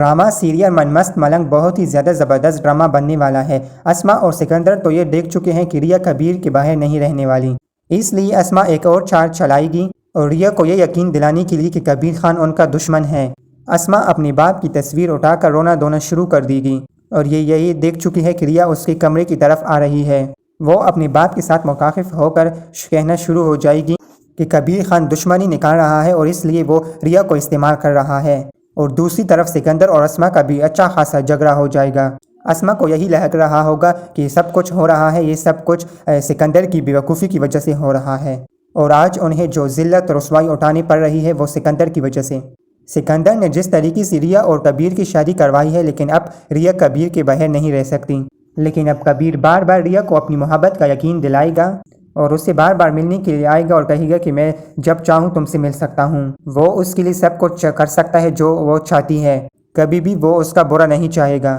Drama serial मन मस्त मलंग बहुत ही ज़्यादा ज़बरदस्त ड्रामा बनने वाला है। अस्मा और सिकंदर तो ये देख चुके हैं कि रिया कबीर के बाहर नहीं रहने वाली, इसलिए अस्मा एक और चार्ज चलाएगी और रिया को ये यकीन दिलाने के लिए कि कबीर खान उनका दुश्मन है। अस्मा अपने बाप की तस्वीर उठाकर रोना धोना शुरू कर देगी और ये यही देख चुकी है कि रिया उसके कमरे की तरफ आ रही है। वो अपने बाप के साथ मुखातिब होकर कहना शुरू हो जाएगी कि कबीर खान दुश्मनी निकाल रहा है और इसलिए वो रिया को इस्तेमाल कर रहा है। और दूसरी तरफ सिकंदर और अस्मा का भी अच्छा खासा झगड़ा हो जाएगा। अस्मा को यही लग रहा होगा कि सब कुछ हो रहा है, ये सब कुछ सिकंदर की बेवकूफ़ी की वजह से हो रहा है और आज उन्हें जो ज़िल्लत रसवाई उठानी पड़ रही है वो सिकंदर की वजह से। सिकंदर ने जिस तरीके से रिया और कबीर की शादी करवाई है, लेकिन अब रिया कबीर के बगैर नहीं रह सकती। लेकिन अब कबीर बार बार रिया को अपनी मोहब्बत का यकीन दिलाएगा और उससे बार बार मिलने के लिए आएगा और कहेगा कि मैं जब चाहूँ तुमसे मिल सकता हूँ। वो उसके लिए सब कुछ कर सकता है जो वो चाहती है, कभी भी वो उसका बुरा नहीं चाहेगा।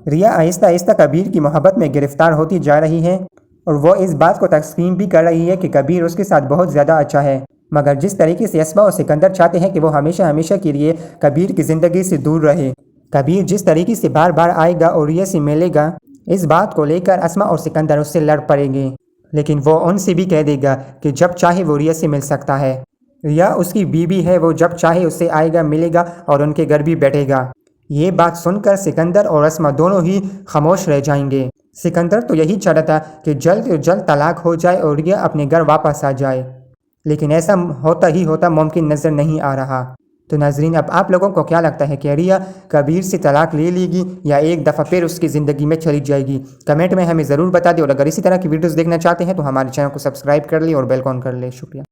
रिया आहिस्ता आहिस्ता कबीर की मोहब्बत में गिरफ्तार होती जा रही है और वो इस बात को तस्लीम भी कर रही है कि कबीर उसके साथ बहुत ज़्यादा अच्छा है, मगर जिस तरीके से अस्मा और सिकंदर चाहते हैं कि वो हमेशा हमेशा के लिए कबीर की ज़िंदगी से दूर रहे। कबीर जिस तरीके से बार बार आएगा और रिया से मिलेगा, इस बात को लेकर अस्मा और सिकंदर उससे लड़ पड़ेंगे, लेकिन वो उनसे भी कह देगा कि जब चाहे वो रिया से मिल सकता है। रिया उसकी बीवी है, वो जब चाहे उससे आएगा, मिलेगा और उनके घर भी बैठेगा। ये बात सुनकर सिकंदर और अस्मा दोनों ही खामोश रह जाएंगे। सिकंदर तो यही चाहता था कि जल्द से जल्द तलाक हो जाए और रिया अपने घर वापस आ जाए, लेकिन ऐसा होता मुमकिन नज़र नहीं आ रहा। तो नाजरीन, अब आप लोगों को क्या लगता है कि रिया कबीर से तलाक ले लेगी या एक दफ़ा फिर उसकी ज़िंदगी में चली जाएगी? कमेंट में हमें ज़रूर बता दें और अगर इसी तरह की वीडियोस देखना चाहते हैं तो हमारे चैनल को सब्सक्राइब कर ले और बेल कॉन कर ले। शुक्रिया।